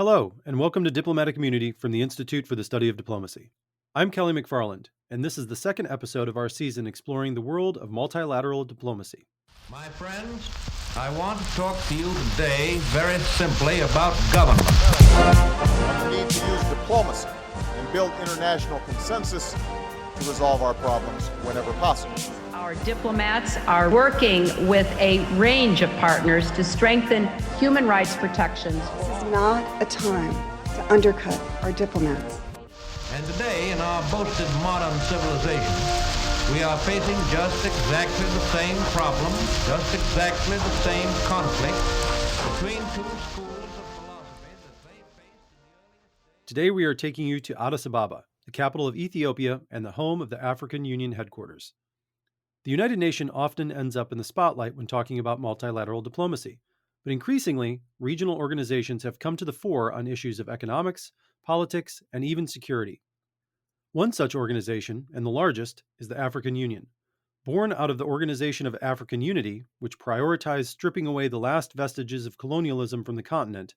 Hello, and welcome to Diplomatic Immunity from the Institute for the Study of Diplomacy. I'm Kelly McFarland, and this is the second episode of our season exploring the world of multilateral diplomacy. My friends, I want to talk to you today very simply about government. We need to use diplomacy and build international consensus to resolve our problems whenever possible. Our diplomats are working with a range of partners to strengthen human rights protections. This is not a time to undercut our diplomats. And today, in our boasted modern civilization, we are facing just exactly the same problem, just exactly the same conflict between two schools of philosophy that they faced in the early... Today we are taking you to Addis Ababa, the capital of Ethiopia and the home of the African Union headquarters. The United Nations often ends up in the spotlight when talking about multilateral diplomacy, but increasingly, regional organizations have come to the fore on issues of economics, politics, and even security. One such organization, and the largest, is the African Union. Born out of the Organization of African Unity, which prioritized stripping away the last vestiges of colonialism from the continent,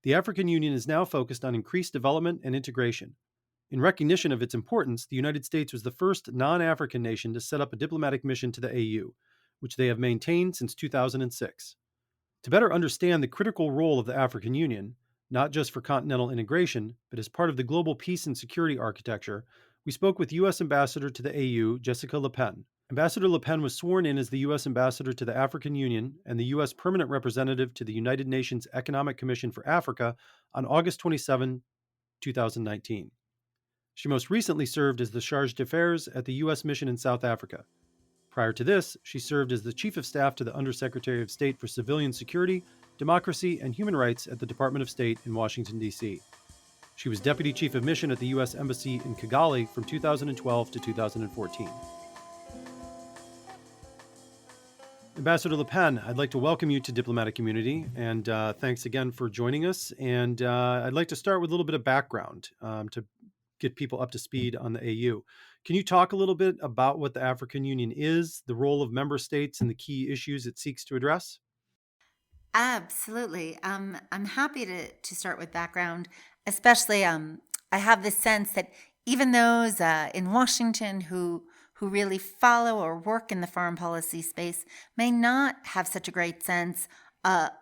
the African Union is now focused on increased development and integration. In recognition of its importance, the United States was the first non-African nation to set up a diplomatic mission to the AU, which they have maintained since 2006. To better understand the critical role of the African Union, not just for continental integration, but as part of the global peace and security architecture, we spoke with U.S. Ambassador to the AU, Jessica Lapenn. Ambassador Lapenn was sworn in as the U.S. Ambassador to the African Union and the U.S. Permanent Representative to the United Nations Economic Commission for Africa on August 27, 2019. She most recently served as the Chargé d'Affaires at the U.S. Mission in South Africa. Prior to this, she served as the Chief of Staff to the Undersecretary of State for Civilian Security, Democracy, and Human Rights at the Department of State in Washington, D.C. She was Deputy Chief of Mission at the U.S. Embassy in Kigali from 2012 to 2014. Ambassador Lapenn, I'd like to welcome you to Diplomatic Immunity, and thanks again for joining us. And I'd like to start with a little bit of background to get people up to speed on the AU. Can you talk a little bit about what the African Union is, the role of member states, and the key issues it seeks to address? Absolutely. I'm happy to start with background, especially I have this sense that even those in Washington who really follow or work in the foreign policy space may not have such a great sense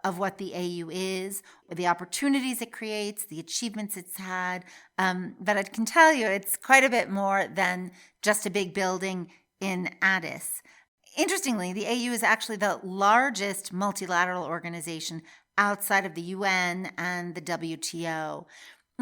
of what the AU is, or the opportunities it creates, the achievements it's had. But I can tell you it's quite a bit more than just a big building in Addis. Interestingly, the AU is actually the largest multilateral organization outside of the UN and the WTO.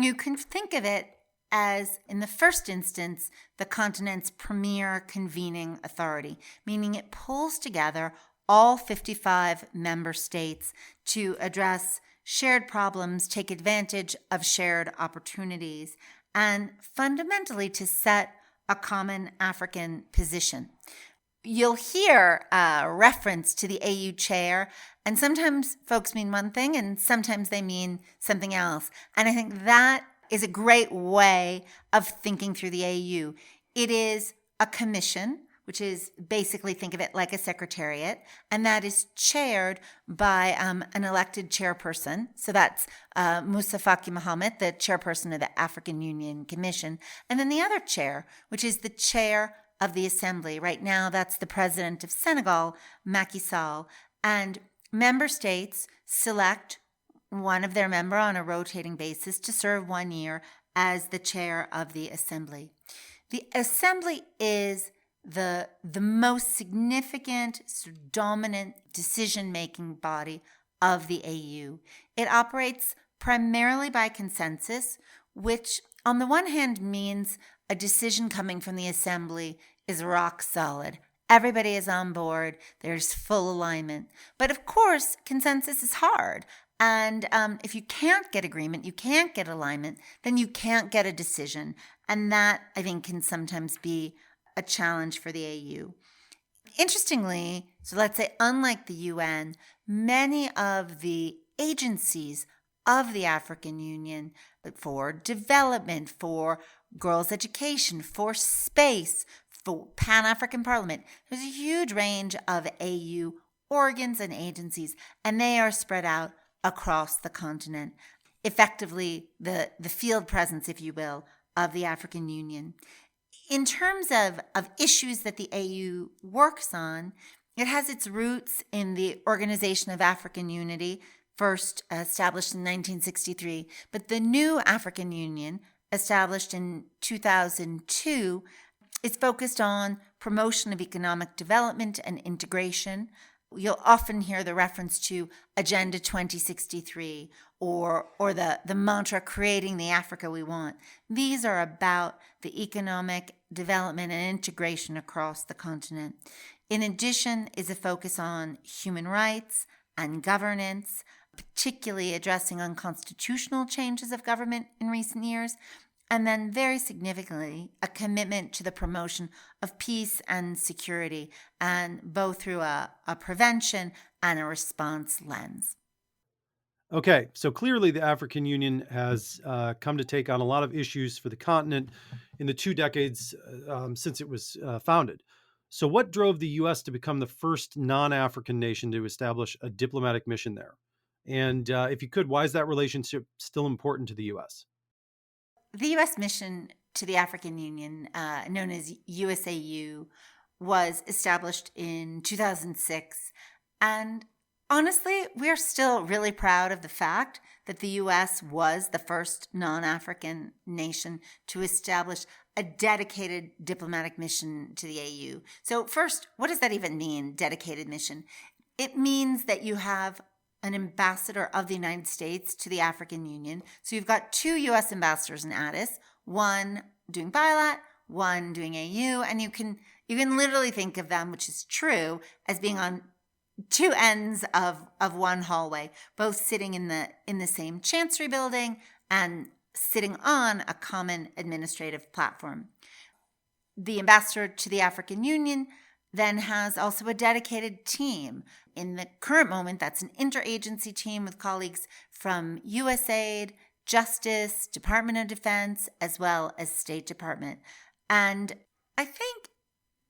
You can think of it as, in the first instance, the continent's premier convening authority, meaning it pulls together all 55 member states to address shared problems, take advantage of shared opportunities, and fundamentally to set a common African position. You'll hear a reference to the AU chair, and sometimes folks mean one thing and sometimes they mean something else. And I think that is a great way of thinking through the AU. It is a commission, which is basically, think of it like a secretariat, and that is chaired by an elected chairperson. So that's Musa Faki Mohammed, the chairperson of the African Union Commission, and then the other chair, which is the chair of the Assembly. Right now, that's the president of Senegal, Macky Sall, and member states select one of their member on a rotating basis to serve 1 year as the chair of the Assembly. The Assembly is the most significant, dominant decision-making body of the AU. It operates primarily by consensus, which on the one hand means a decision coming from the Assembly is rock solid. Everybody is on board. There's full alignment. But of course, consensus is hard. And if you can't get agreement, you can't get alignment, then you can't get a decision. And that, I think, can sometimes be a challenge for the AU. Interestingly, so let's say unlike the UN, many of the agencies of the African Union for development, for girls' education, for space, for Pan-African Parliament, there's a huge range of AU organs and agencies, and they are spread out across the continent. effectively the field presence, if you will, of the African Union. In terms of issues that the AU works on, it has its roots in the Organization of African Unity, first established in 1963, but the new African Union, established in 2002, is focused on promotion of economic development and integration. You'll often hear the reference to Agenda 2063 or the mantra, creating the Africa we want. These are about the economic development and integration across the continent. In addition, is a focus on human rights and governance, particularly addressing unconstitutional changes of government in recent years, and then very significantly, a commitment to the promotion of peace and security, and both through a prevention and a response lens. Okay, so clearly the African Union has come to take on a lot of issues for the continent in the 2 decades since it was founded. So what drove the U.S. to become the first non-African nation to establish a diplomatic mission there? And if you could, why is that relationship still important to the U.S.? The U.S. mission to the African Union, known as USAU, was established in 2006. And honestly, we are still really proud of the fact that the U.S. was the first non-African nation to establish a dedicated diplomatic mission to the AU. So first, what does that even mean, dedicated mission? It means that you have an ambassador of the United States to the African Union. So you've got 2 U.S. ambassadors in Addis, one doing bilat, one doing AU, and you can literally think of them, which is true, as being on 2 ends of one hallway, both sitting in the same chancery building and sitting on a common administrative platform. The ambassador to the African Union then has also a dedicated team. In the current moment, that's an interagency team with colleagues from USAID, Justice, Department of Defense, as well as State Department. And I think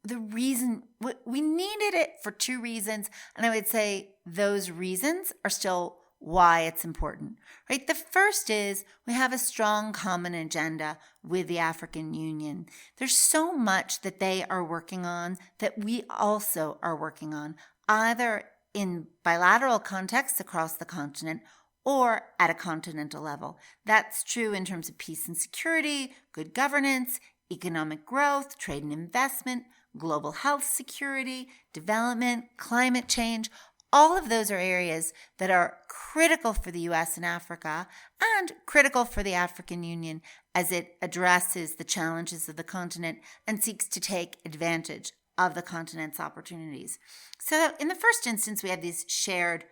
the reason we needed it for 2 reasons, and I would say those reasons are still why it's important, right? The first is we have a strong common agenda with the African Union. There's so much that they are working on that we also are working on, either in bilateral contexts across the continent or at a continental level. That's true in terms of peace and security, good governance, economic growth, trade and investment, global health security, development, climate change. All of those are areas that are critical for the U.S. and Africa and critical for the African Union as it addresses the challenges of the continent and seeks to take advantage of the continent's opportunities. So in the first instance, we have these shared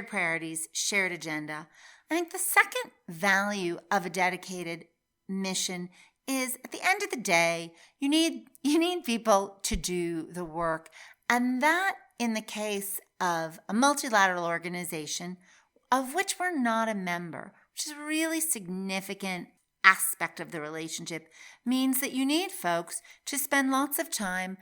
priorities, shared agenda. I think the second value of a dedicated mission is, at the end of the day, you need people to do the work. And that, in the case of a multilateral organization of which we're not a member, which is a really significant aspect of the relationship, means that you need folks to spend lots of time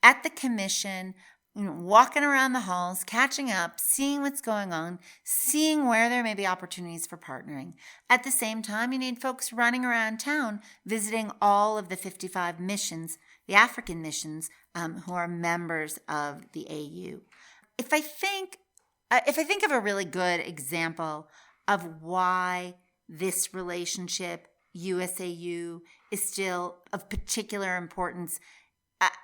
at the commission, walking around the halls, catching up, seeing what's going on, seeing where there may be opportunities for partnering. At the same time, you need folks running around town, visiting all of the 55 missions, the African missions, who are members of the AU. If I think of a really good example of why this relationship, USAU, is still of particular importance,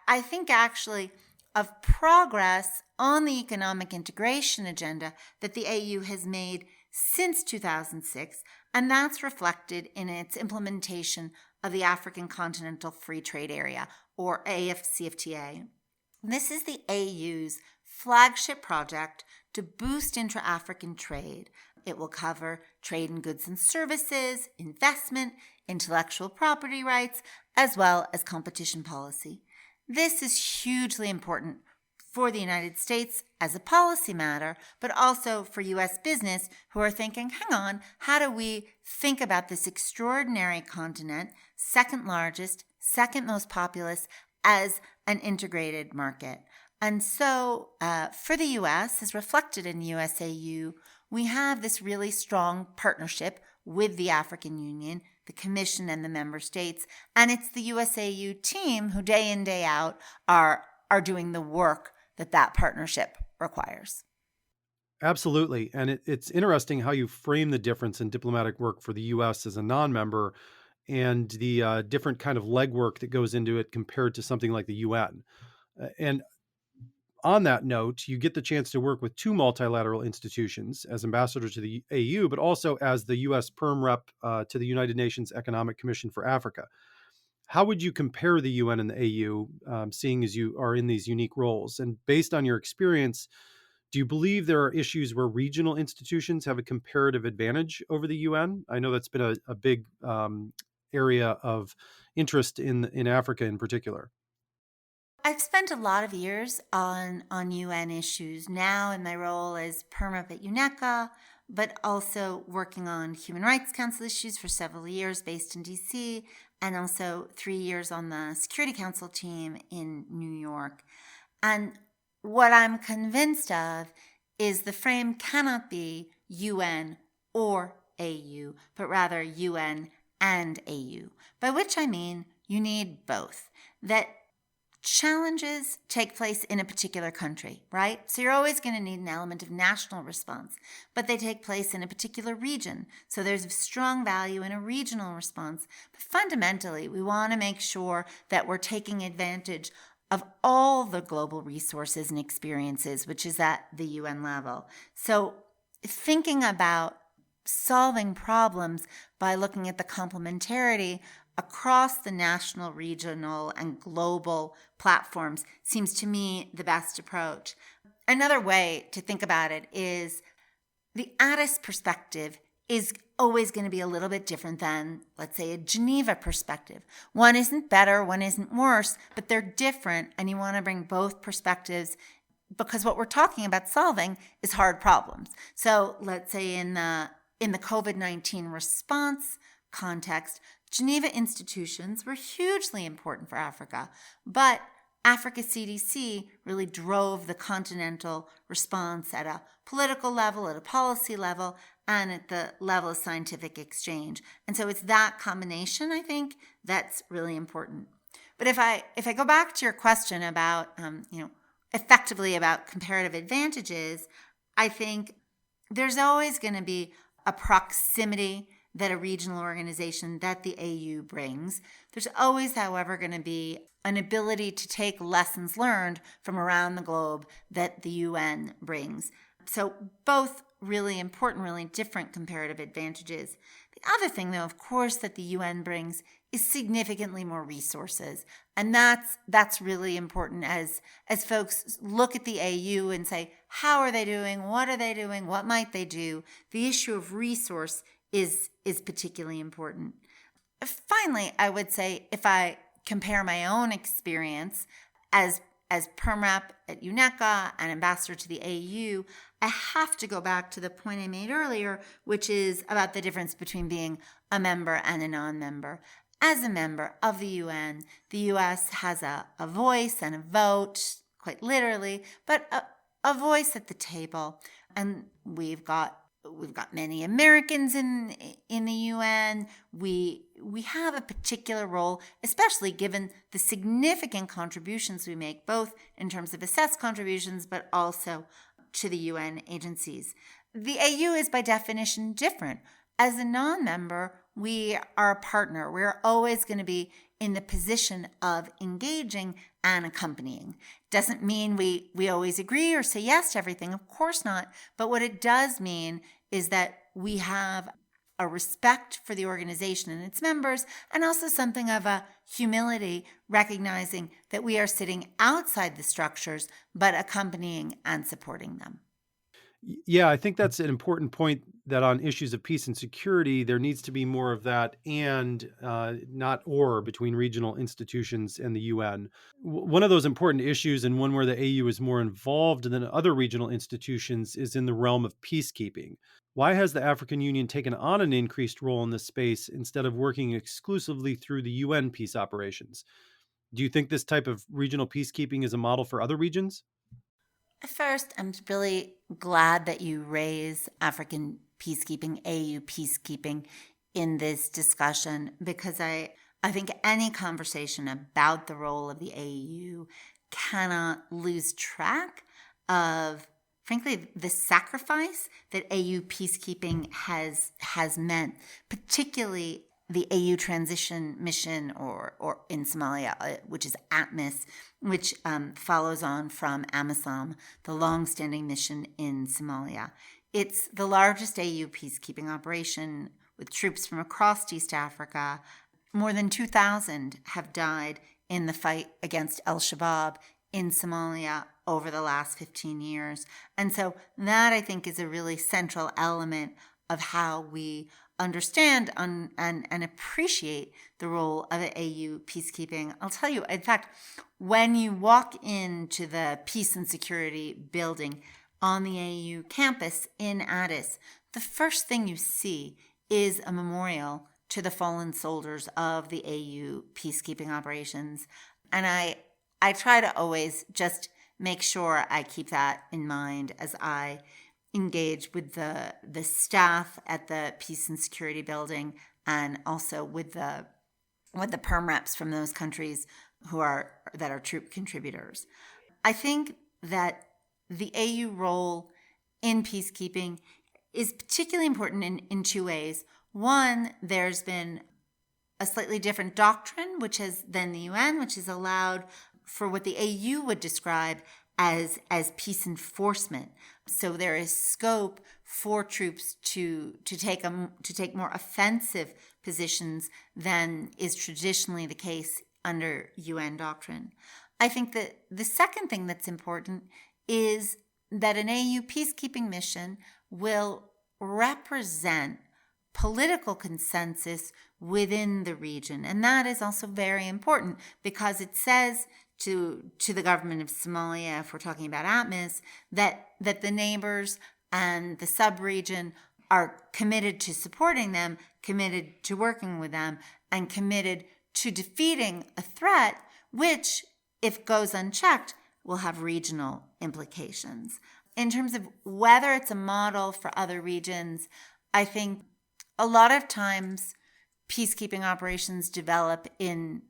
I think actually of progress on the economic integration agenda that the AU has made since 2006, and that's reflected in its implementation of the African Continental Free Trade Area, or AFCFTA. This is the AU's flagship project to boost intra-African trade. It will cover trade in goods and services, investment, intellectual property rights, as well as competition policy. This is hugely important for the United States as a policy matter, but also for U.S. business who are thinking, hang on, how do we think about this extraordinary continent, second largest, second most populous, as an integrated market? And so for the U.S., as reflected in USAU, we have this really strong partnership with the African Union, the Commission, and the member states. And it's the USAU team who day in, day out are doing the work that partnership requires. Absolutely. And it's interesting how you frame the difference in diplomatic work for the U.S. as a non-member and the different kind of legwork that goes into it compared to something like the UN. And on that note, you get the chance to work with two multilateral institutions as ambassador to the AU, but also as the U.S. Perm Rep to the United Nations Economic Commission for Africa. How would you compare the UN and the AU, seeing as you are in these unique roles? And based on your experience, do you believe there are issues where regional institutions have a comparative advantage over the UN? I know that's been a big area of interest in Africa in particular. I've spent a lot of years on UN issues now in my role as Perm Rep at UNECA, but also working on Human Rights Council issues for several years based in DC, and also 3 years on the Security Council team in New York. And what I'm convinced of is the frame cannot be UN or AU, but rather UN and AU, by which I mean you need both. That challenges take place in a particular country, right? So you're always going to need an element of national response, but they take place in a particular region. So there's strong value in a regional response. But fundamentally, we want to make sure that we're taking advantage of all the global resources and experiences, which is at the UN level. So thinking about solving problems by looking at the complementarity across the national, regional, and global platforms seems to me the best approach. Another way to think about it is the Addis perspective is always going to be a little bit different than, let's say, a Geneva perspective. One isn't better, one isn't worse, but they're different, and you want to bring both perspectives because what we're talking about solving is hard problems. So let's say in the COVID-19 response context, Geneva institutions were hugely important for Africa, but Africa CDC really drove the continental response at a political level, at a policy level, and at the level of scientific exchange. And so it's that combination, I think, that's really important. But if I go back to your question about, effectively about comparative advantages, I think there's always going to be a proximity that a regional organization, that the AU brings. There's always, however, going to be an ability to take lessons learned from around the globe that the UN brings. So both really important, really different comparative advantages. The other thing, though, of course, that the UN brings is significantly more resources. And that's really important as folks look at the AU and say, how are they doing? What are they doing? What might they do? The issue of resource is particularly important. Finally, I would say if I compare my own experience as Perm Rep at UNECA and ambassador to the AU, I have to go back to the point I made earlier, which is about the difference between being a member and a non-member. As a member of the UN, the US has a voice and a vote, quite literally, but a voice at the table. And we've got many Americans in the UN. We have a particular role, especially given the significant contributions we make, both in terms of assessed contributions, but also to the UN agencies. The AU is by definition different. As a non-member, we are a partner. We're always going to be in the position of engaging and accompanying. Doesn't mean we always agree or say yes to everything, of course not. But what it does mean is that we have a respect for the organization and its members, and also something of a humility, recognizing that we are sitting outside the structures, but accompanying and supporting them. Yeah, I think that's an important point, that on issues of peace and security, there needs to be more of that and not or between regional institutions and the UN. One of those important issues, and one where the AU is more involved than other regional institutions, is in the realm of peacekeeping. Why has the African Union taken on an increased role in this space instead of working exclusively through the UN peace operations? Do you think this type of regional peacekeeping is a model for other regions? First, I'm really glad that you raise African peacekeeping, AU peacekeeping in this discussion, because I think any conversation about the role of the AU cannot lose track of, frankly, the sacrifice that AU peacekeeping has meant, particularly the AU transition mission or in Somalia, which is ATMIS, which follows on from AMISOM, the long-standing mission in Somalia. It's the largest AU peacekeeping operation with troops from across East Africa. More than 2,000 have died in the fight against al-Shabaab in Somalia over the last 15 years. And so that, I think, is a really central element of how we understand and appreciate the role of AU peacekeeping. I'll tell you, in fact, when you walk into the Peace and Security building on the AU campus in Addis, the first thing you see is a memorial to the fallen soldiers of the AU peacekeeping operations. And I try to always just make sure I keep that in mind as I engage with the staff at the Peace and Security building, and also with the perm reps from those countries that are troop contributors. I think that the AU role in peacekeeping is particularly important in two ways. One, there's been a slightly different doctrine, than the UN, which has allowed for what the AU would describe as peace enforcement. So there is scope for troops to take more offensive positions than is traditionally the case under UN doctrine. I think that the second thing that's important is that an AU peacekeeping mission will represent political consensus within the region. And that is also very important, because it says to the government of Somalia, if we're talking about ATMIS, that the neighbors and the sub-region are committed to supporting them, committed to working with them, and committed to defeating a threat which, if goes unchecked, will have regional implications. In terms of whether it's a model for other regions, I think a lot of times peacekeeping operations develop in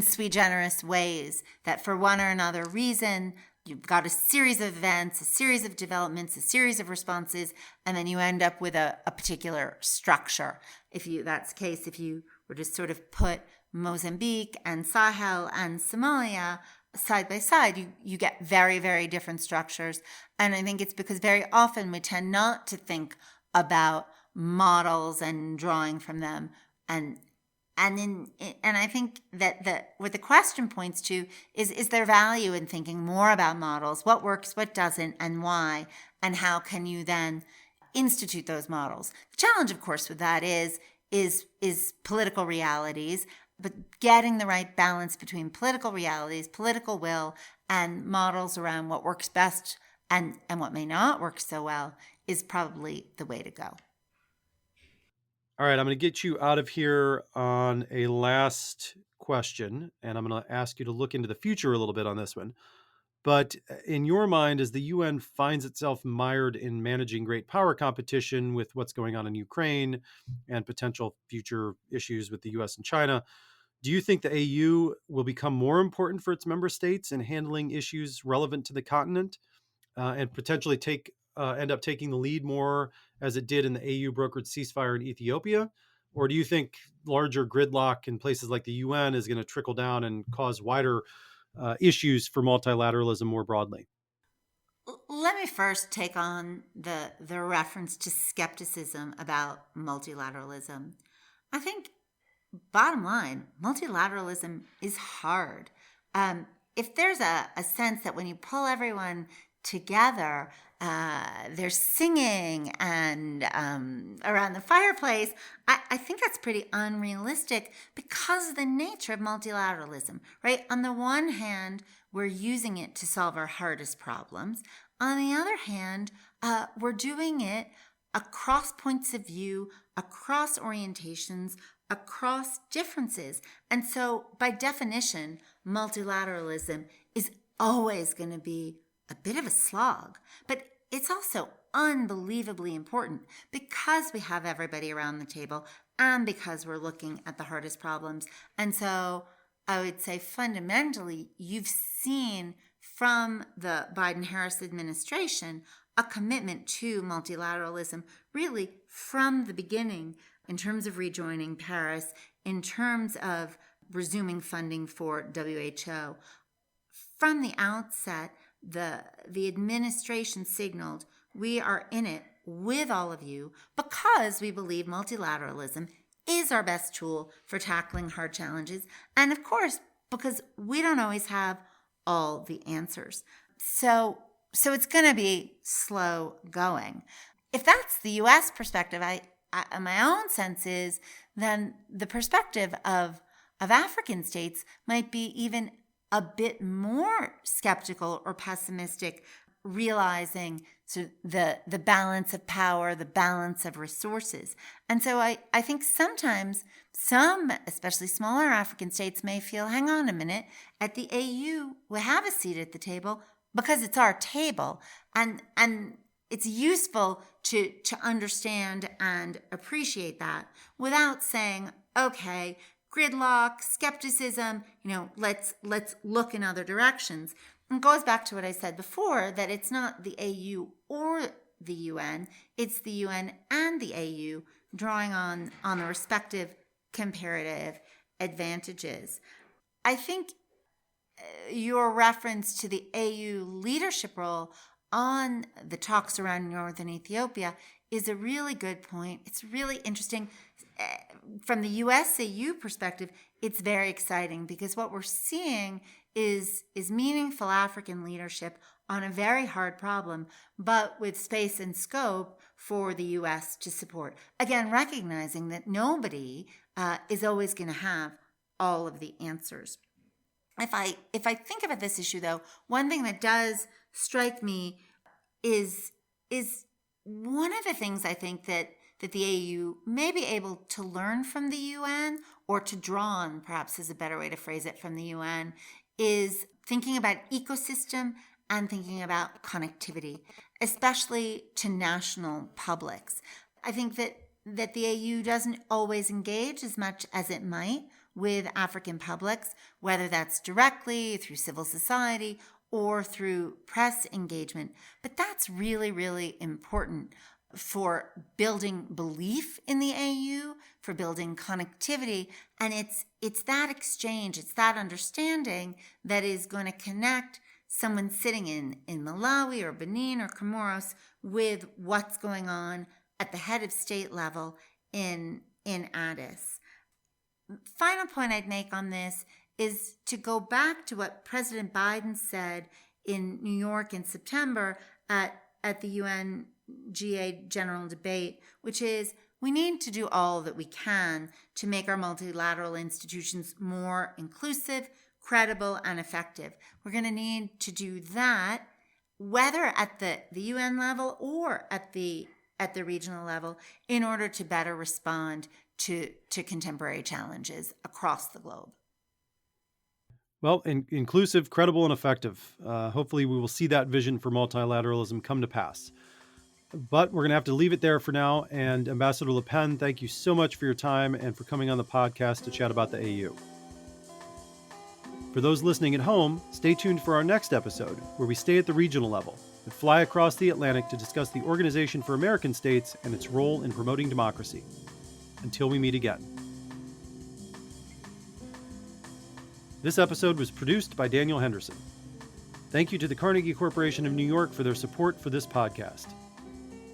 sui generis ways, that for one or another reason, you've got a series of events, a series of developments, a series of responses, and then you end up with a particular structure. That's the case, if you were to sort of put Mozambique and Sahel and Somalia side by side, you get very, very different structures. And I think it's because very often we tend not to think about models and drawing from them. And I think that what the question points to is there value in thinking more about models, what works, what doesn't, and why, and how can you then institute those models. The challenge, of course, with that is political realities, but getting the right balance between political realities, political will, and models around what works best and what may not work so well is probably the way to go. All right, I'm going to get you out of here on a last question, and I'm going to ask you to look into the future a little bit on this one. But in your mind, as the UN finds itself mired in managing great power competition with what's going on in Ukraine and potential future issues with the US and China, do you think the AU will become more important for its member states in handling issues relevant to the continent and potentially end up taking the lead more as it did in the AU brokered ceasefire in Ethiopia? Or do you think larger gridlock in places like the UN is going to trickle down and cause wider issues for multilateralism more broadly? Let me first take on the reference to skepticism about multilateralism. I think, bottom line, multilateralism is hard. If there's a sense that when you pull everyone together, they're singing and around the fireplace, I think that's pretty unrealistic because of the nature of multilateralism, right? On the one hand, we're using it to solve our hardest problems. On the other hand, we're doing it across points of view, across orientations, across differences. And so, by definition, multilateralism is always going to be a bit of a slog, but it's also unbelievably important because we have everybody around the table and because we're looking at the hardest problems. And so I would say fundamentally, you've seen from the Biden-Harris administration a commitment to multilateralism really from the beginning in terms of rejoining Paris, in terms of resuming funding for WHO. From the outset, the administration signaled we are in it with all of you because we believe multilateralism is our best tool for tackling hard challenges. And of course, because we don't always have all the answers. So it's going to be slow going. If that's the U.S. perspective, my own sense is then the perspective of African states might be even a bit more skeptical or pessimistic, realizing the balance of power, the balance of resources. And so I think sometimes some, especially smaller African states, may feel, hang on a minute, at the AU, we have a seat at the table because it's our table. And it's useful to understand and appreciate that without saying, okay, gridlock, skepticism, let's look in other directions. It goes back to what I said before, that it's not the AU or the UN, it's the UN and the AU drawing on the respective comparative advantages. I think your reference to the AU leadership role on the talks around northern Ethiopia is a really good point. It's really interesting. From the US-AU perspective, it's very exciting because what we're seeing is meaningful African leadership on a very hard problem, but with space and scope for the US to support. Again, recognizing that nobody is always going to have all of the answers. If I think about this issue, though, one thing that does strike me is one of the things I think that the AU may be able to learn from the UN, or to draw on, perhaps is a better way to phrase it, from the UN, is thinking about ecosystem and thinking about connectivity, especially to national publics. I think that the AU doesn't always engage as much as it might with African publics, whether that's directly through civil society or through press engagement. But that's really, really important for building belief in the AU, for building connectivity. And it's that exchange, it's that understanding that is going to connect someone sitting in Malawi or Benin or Comoros with what's going on at the head of state level in Addis. Final point I'd make on this is to go back to what President Biden said in New York in September at the UNGA General Debate, which is we need to do all that we can to make our multilateral institutions more inclusive, credible, and effective. We're going to need to do that, whether at the UN level or at the regional level, in order to better respond to contemporary challenges across the globe. Well, inclusive, credible, and effective. Hopefully we will see that vision for multilateralism come to pass. But we're going to have to leave it there for now. And Ambassador Lapenn, thank you so much for your time and for coming on the podcast to chat about the AU. For those listening at home, stay tuned for our next episode, where we stay at the regional level and fly across the Atlantic to discuss the Organization for American States and its role in promoting democracy. Until we meet again. This episode was produced by Daniel Henderson. Thank you to the Carnegie Corporation of New York for their support for this podcast.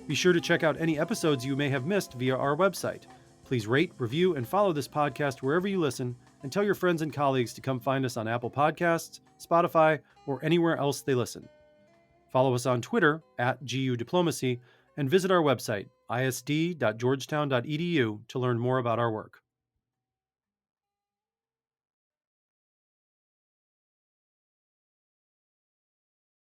Be sure to check out any episodes you may have missed via our website. Please rate, review, and follow this podcast wherever you listen, and tell your friends and colleagues to come find us on Apple Podcasts, Spotify, or anywhere else they listen. Follow us on Twitter @GU Diplomacy, and visit our website, isd.georgetown.edu, to learn more about our work.